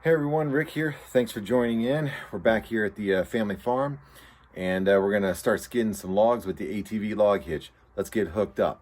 Hey everyone, Rick here. Thanks for joining in. We're back here at the family farm, and we're going to start skidding some logs with the ATV Log Hitch. Let's get hooked up.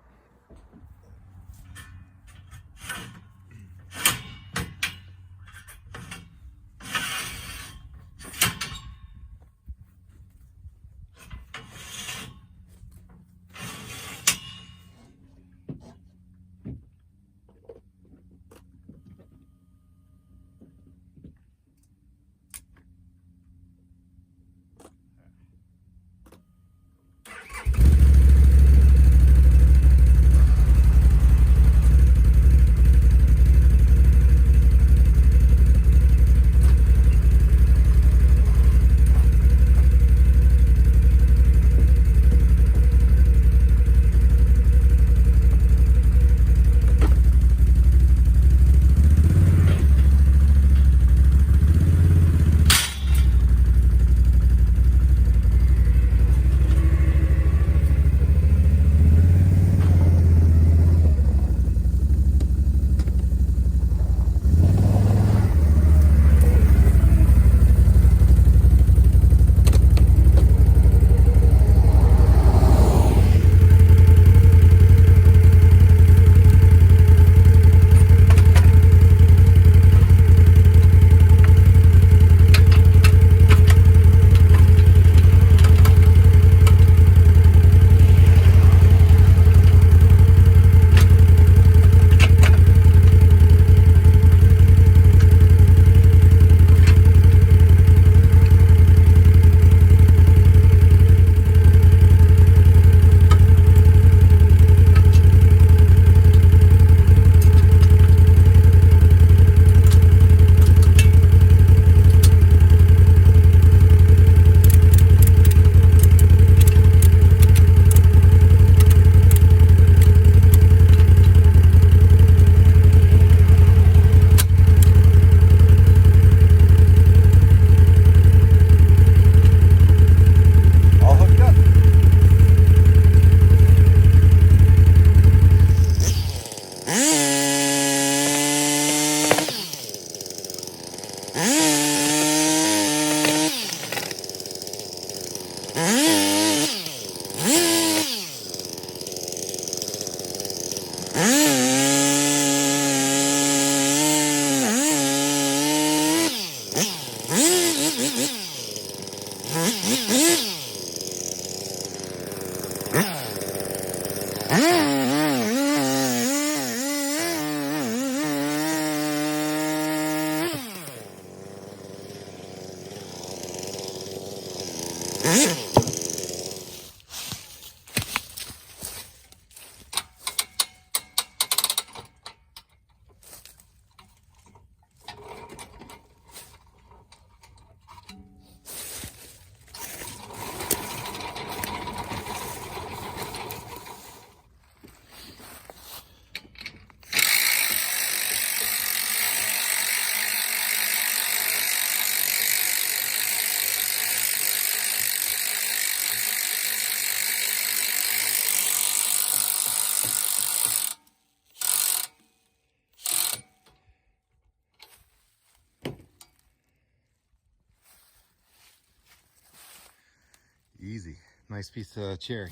Easy. Nice piece of cherry.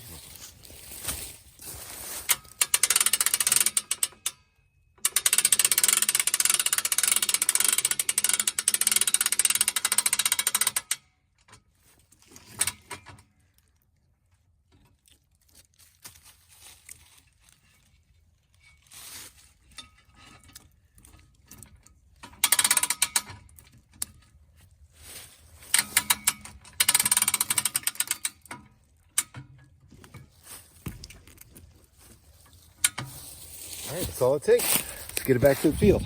All right, that's all it takes. Let's get it back to the field.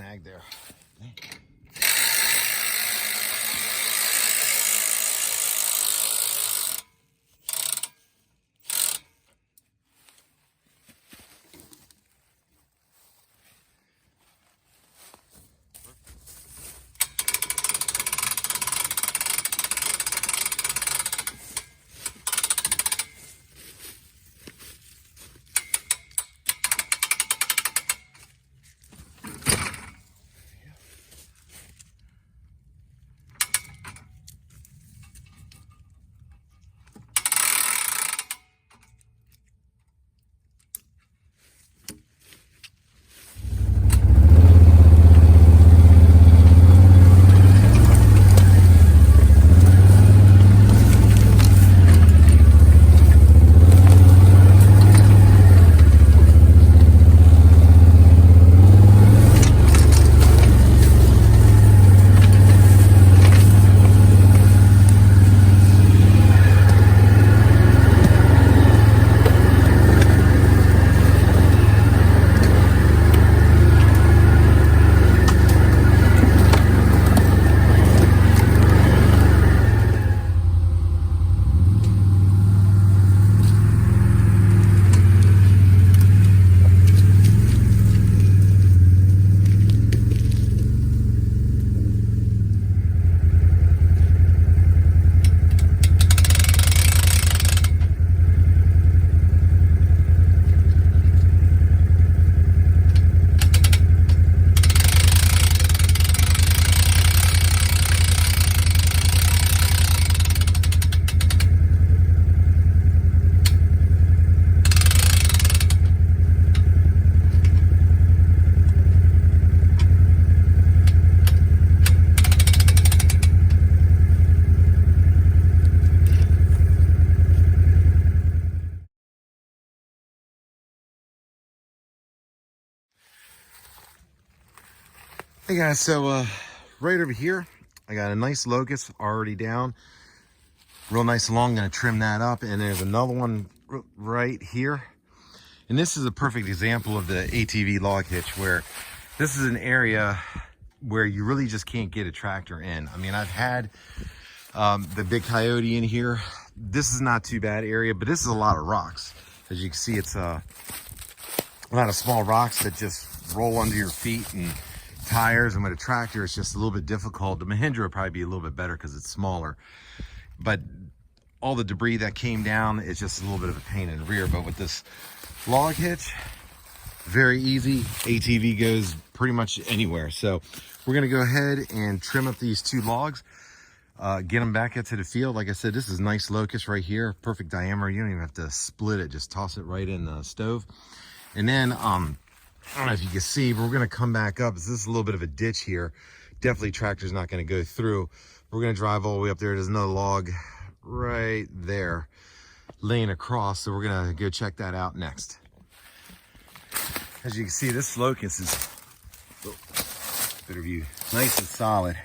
snag there. Hey guys, so right over here, I got a nice locust already down. Real nice and long, gonna trim that up. And there's another one right here. And this is a perfect example of the ATV log hitch, where this is an area where you really just can't get a tractor in. I mean, I've had the big coyote in here. This is not too bad area, but this is a lot of rocks. As you can see, it's a lot of small rocks that just roll under your feet, and tires, and with a tractor it's just a little bit difficult. The Mahindra would probably be a little bit better because it's smaller, but all the debris that came down, it's just a little bit of a pain in the rear. But with this log hitch, very easy. ATV goes pretty much anywhere. So we're gonna go ahead and trim up these two logs, get them back into the field. Like I said, this is nice locust right here, perfect diameter. You don't even have to split it, just toss it right in the stove. And then I don't know if you can see, but we're going to come back up. This is a little bit of a ditch here. Definitely tractor's not going to go through. We're going to drive all the way up there. There's another log right there laying across. So we're going to go check that out next. As you can see, this locust is, better view, nice and solid.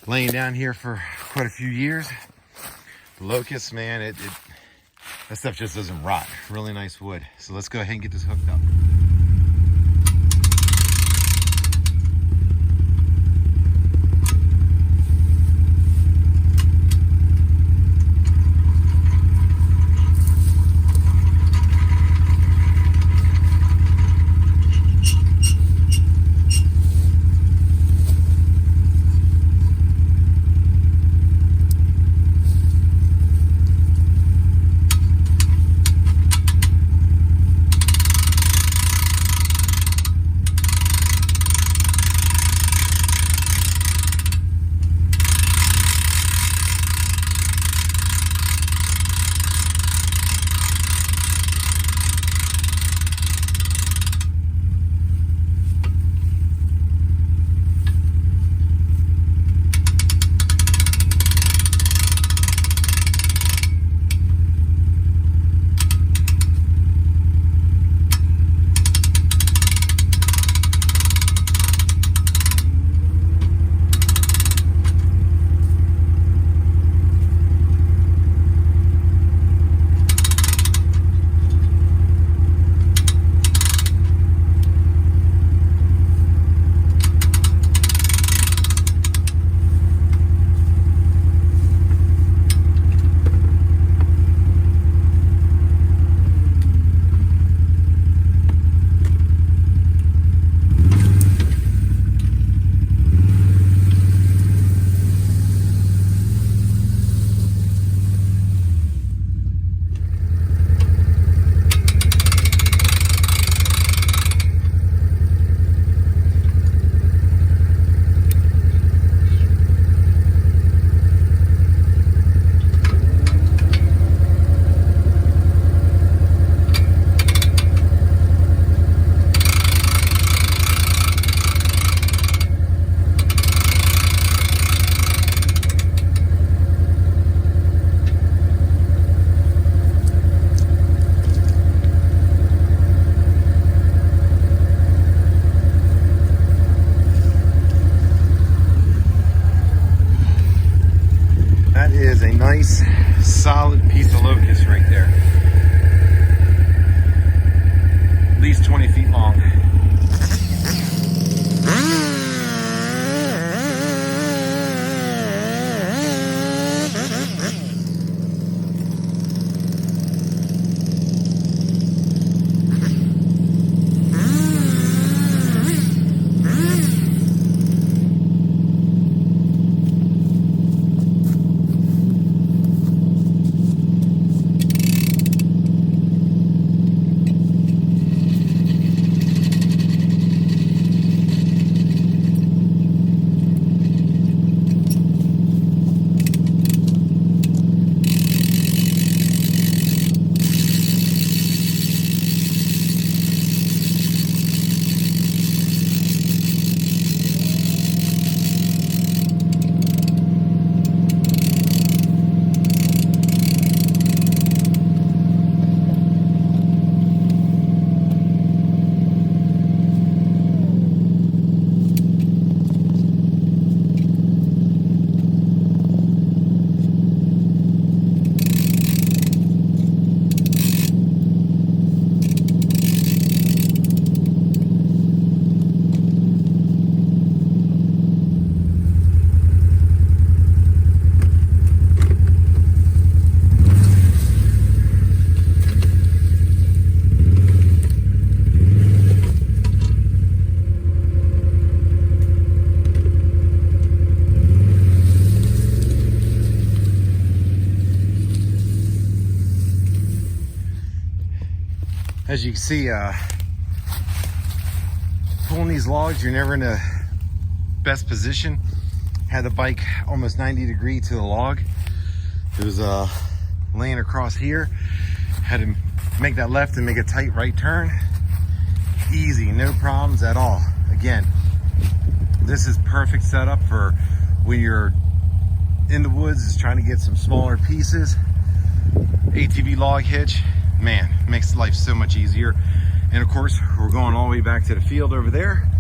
Laying down here for quite a few years. The locust, man, that stuff just doesn't rot. Really nice wood. So let's go ahead and get this hooked up. nice solid piece of locust right there. At least 20 feet long. As you can see, pulling these logs, you're never in the best position. Had the bike almost 90 degrees to the log. It was laying across here. Had to make that left and make a tight right turn. Easy, no problems at all. Again, this is perfect setup for when you're in the woods, is trying to get some smaller pieces. ATV Log Hitch. Man, makes life so much easier. And of course, we're going all the way back to the field over there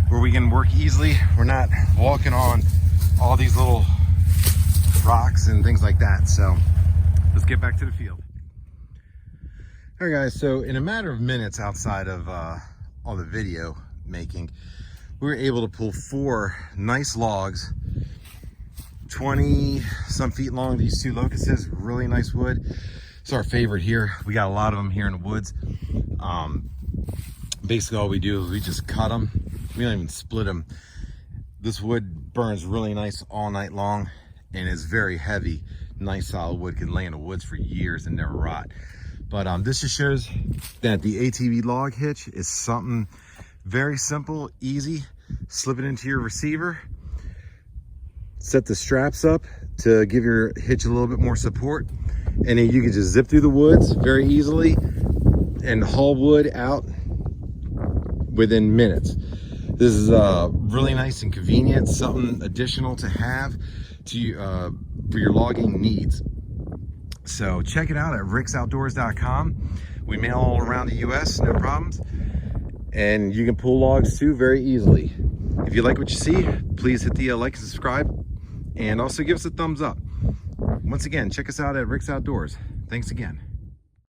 where we can work easily. We're not walking on all these little rocks and things like that. So let's get back to the field. All right, guys, so in a matter of minutes outside of all the video making, we were able to pull 4 nice logs, 20 some feet long. These 2 locusts, really nice wood. It's our favorite here. We got a lot of them here in the woods. Basically all we do is we just cut them. We don't even split them. This wood burns really nice all night long and is very heavy. Nice solid wood, can lay in the woods for years and never rot. But this just shows that the ATV Log Hitch is something very simple, easy. Slip it into your receiver, set the straps up to give your hitch a little bit more support, and then you can just zip through the woods very easily and haul wood out within minutes. This is really nice and convenient, something additional to have to for your logging needs. So check it out at ricksoutdoors.com. We mail all around the US, no problems. And you can pull logs too very easily. If you like what you see, please hit the like and subscribe, and also give us a thumbs up. Once again, check us out at Rick's Outdoors. Thanks again.